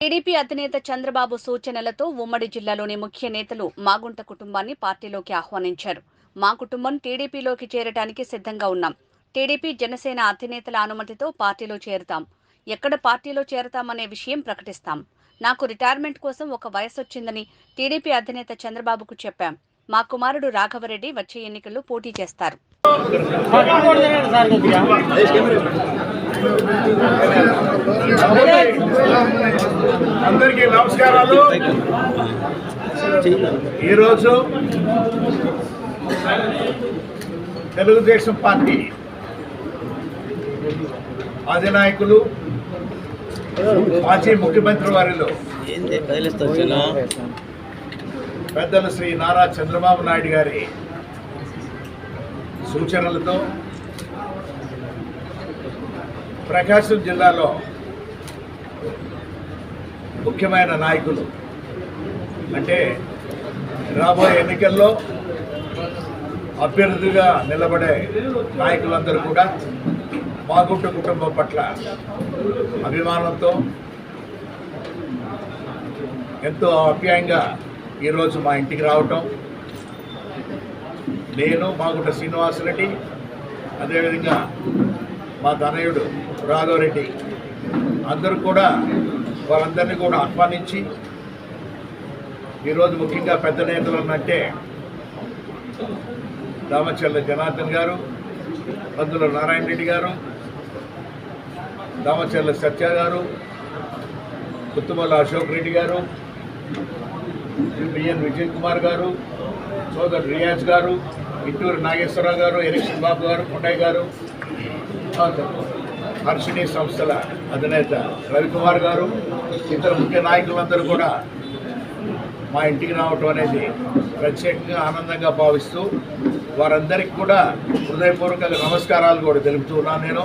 TDP అధినేత చంద్రబాబు సూచనలతో ఉమ్మడి జిల్లాలోని ముఖ్య నేతలు మాగుంట కుటుంబాన్ని పార్టీలోకి ఆహ్వానించారు. మా కుటుంబం టీడీపీలోకి చేరడానికి సిద్ధంగా ఉన్నాం. టీడీపీ జనసేన అధినేతల అనుమతితో పార్టీలో చేరుతాం. ఎక్కడ పార్టీలో చేరతామనే విషయం ప్రకటిస్తాం. నాకు రిటైర్మెంట్ కోసం ఒక వయసొచ్చిందని టీడీపీ అధినేత చంద్రబాబుకు చెప్పాం. మా కుమారుడు రాఘవరెడ్డి వచ్చే ఎన్నికల్లో పోటీ చేస్తారు. అందరికీ నమస్కారాలు. ఈరోజు తెలుగుదేశం పార్టీ అధినాయకులు మాజీ ముఖ్యమంత్రి వారిలో పెద్దలు శ్రీ నారా చంద్రబాబు నాయుడు గారి సూచనలతో ప్రకాశం జిల్లాలో ముఖ్యమైన నాయకులు అంటే రాబోయే ఎన్నికల్లో అభ్యర్థిగా నిలబడే నాయకులందరూ కూడా మాగుంట కుటుంబం పట్ల అభిమానంతో ఎంతో ఆప్యాయంగా ఈరోజు మా ఇంటికి రావటం, నేను మాగుంట శ్రీనివాసరెడ్డి, అదేవిధంగా మా తనయుడు రాఘవరెడ్డి అందరూ కూడా వారందరినీ కూడా ఆహ్వానించి ఈరోజు ముఖ్యంగా పెద్ద నేతలు అన్నట్టే దామచర్ల జనార్దన్ గారు, పందుల నారాయణ రెడ్డి గారు, దామచర్ల సత్య గారు, కుత్తుమల్ల అశోక్ రెడ్డి గారు, బిఎన్ విజయ్ కుమార్ గారు, సోదరు రియాజ్ గారు, ఇట్టూరు నాగేశ్వరరావు గారు, ఎలక్షన్ బాబు గారు, కొండయ్య గారు, హర్షిణి సంస్థల అధినేత రవికుమార్ గారు, ఇతర ముఖ్య నాయకులందరూ కూడా మా ఇంటికి రావటం అనేది ప్రత్యేకంగా ఆనందంగా భావిస్తూ వారందరికీ కూడా హృదయపూర్వకంగా నమస్కారాలు కూడా తెలుపుతున్నాను. నేను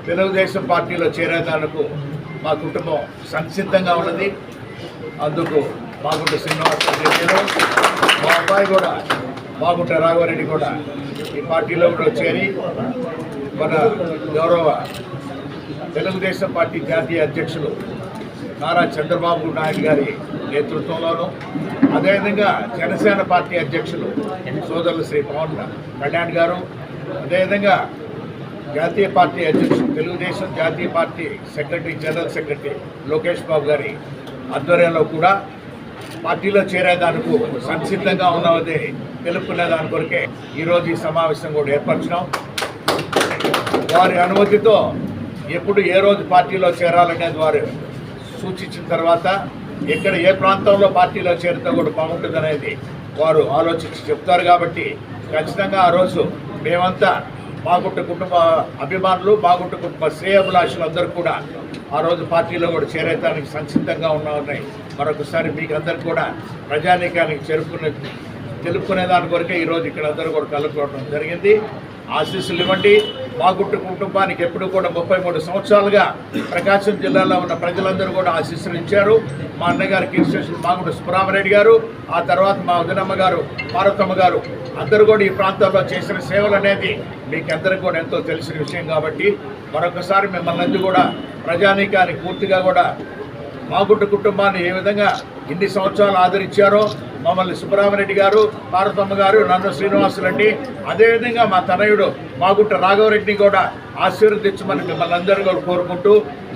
తెలుగుదేశం పార్టీలో చేరేదానికి మా కుటుంబం సంసిద్ధంగా ఉన్నది. అందుకు మాగుంట శ్రీనివాసరెడ్డి, నేను మా అబ్బాయి కూడా మాగుంట రాఘవరెడ్డి కూడా ఈ పార్టీలో కూడా చేరి మన గౌరవ తెలుగుదేశం పార్టీ జాతీయ అధ్యక్షులు నారా చంద్రబాబు నాయుడు గారి నేతృత్వంలోనూ, అదేవిధంగా జనసేన పార్టీ అధ్యక్షులు సోదరులు శ్రీ పవన్ కళ్యాణ్ గారు, అదేవిధంగా జాతీయ పార్టీ అధ్యక్షులు తెలుగుదేశం జాతీయ party secretary general secretary Lokesh Babu గారి ఆధ్వర్యంలో కూడా పార్టీలో చేరేదానికి సంసిద్ధంగా ఉన్నది తెలుపుకునే దాని కొరకే ఈరోజు ఈ సమావేశం కూడా ఏర్పరచడం. వారి అనుమతితో ఎప్పుడు ఏ రోజు పార్టీలో చేరాలనేది వారు సూచించిన తర్వాత ఎక్కడ ఏ ప్రాంతంలో పార్టీలో చేరితే కూడా బాగుంటుంది అనేది వారు ఆలోచించి చెప్తారు. కాబట్టి ఖచ్చితంగా ఆ రోజు మేమంతా మాగుంట కుటుంబ అభిమానులు, మాగుంట కుటుంబ శ్రేయోభిలాషులు అందరూ కూడా ఆ రోజు పార్టీలో కూడా చేరేతానికి సంసిద్ధంగా ఉన్నాయి. మరొకసారి మీకు అందరు కూడా ప్రజానీకానికి తెలుపుకునే దాని కొరకే ఈరోజు ఇక్కడ అందరూ కూడా కలుపుకోవడం జరిగింది. ఆశీస్సులు ఇవ్వండి. మాగుంట కుటుంబానికి ఎప్పుడు కూడా 33 సంవత్సరాలుగా ప్రకాశం జిల్లాలో ఉన్న ప్రజలందరూ కూడా ఆశీస్సులు ఇచ్చారు. మా అన్నగారు కీర్తిశేషులు మాగుంట సుబ్రహ్మరెడ్డి గారు, ఆ తర్వాత మా వదినమ్మ గారు పార్వతమ్మ గారు అందరూ కూడా ఈ ప్రాంతంలో చేసిన సేవలు అనేది మీకు అందరికీ కూడా ఎంతో తెలిసిన విషయం. కాబట్టి మరొకసారి మిమ్మల్ని అందరూ కూడా ప్రజానీకానికి పూర్తిగా కూడా మాగుంట కుటుంబాన్ని ఏ విధంగా ఇన్ని సంవత్సరాలు ఆదరించారో మమ్మల్ని సుబ్రహ్మరెడ్డి గారు, పార్వతమ్మ గారు, నన్ను శ్రీనివాసరెడ్డి, అదేవిధంగా మా తనయుడు మాగుంట రాఘవరెడ్డిని కూడా ఆశీర్వదించమని మిమ్మల్ని అందరూ కూడా కోరుకుంటూ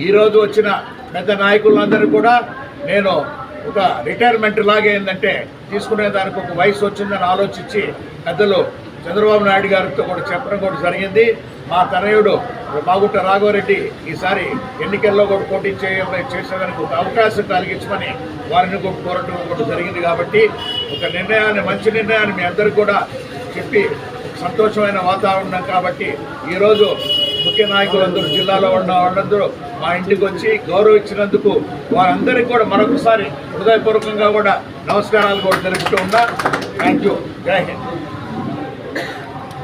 ఈరోజు వచ్చిన పెద్ద నాయకులందరూ కూడా నేను ఒక రిటైర్మెంట్ లాగే ఏంటంటే తీసుకునే దానికి ఒక వయసు వచ్చిందని ఆలోచించి పెద్దలు చంద్రబాబు నాయుడు గారితో కూడా చెప్పడం కూడా జరిగింది. మా తనయుడు మాగుంట రాఘవరెడ్డి ఈసారి ఎన్నికల్లో కూడా పోటీ చేసేదానికి ఒక అవకాశం కలిగించమని వారిని కూడా కోరటం కూడా జరిగింది. కాబట్టి ఒక నిర్ణయాన్ని, మంచి నిర్ణయాన్ని మీ అందరికీ కూడా చెప్పి సంతోషమైన వాతావరణం. కాబట్టి ఈరోజు ముఖ్య నాయకులందరూ, జిల్లాలో ఉన్న వాళ్ళందరూ మా ఇంటికి వచ్చి గౌరవించినందుకు వారందరికీ కూడా మరొకసారి హృదయపూర్వకంగా కూడా నమస్కారాలు కూడా తెలుపుతూ ఉన్నా. Thank you. జై హింద్.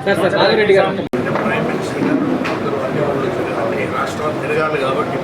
ప్రైమ్ మినిస్టర్ గారు అందరూ రాష్ట్రాలు తిరగాలి కాబట్టి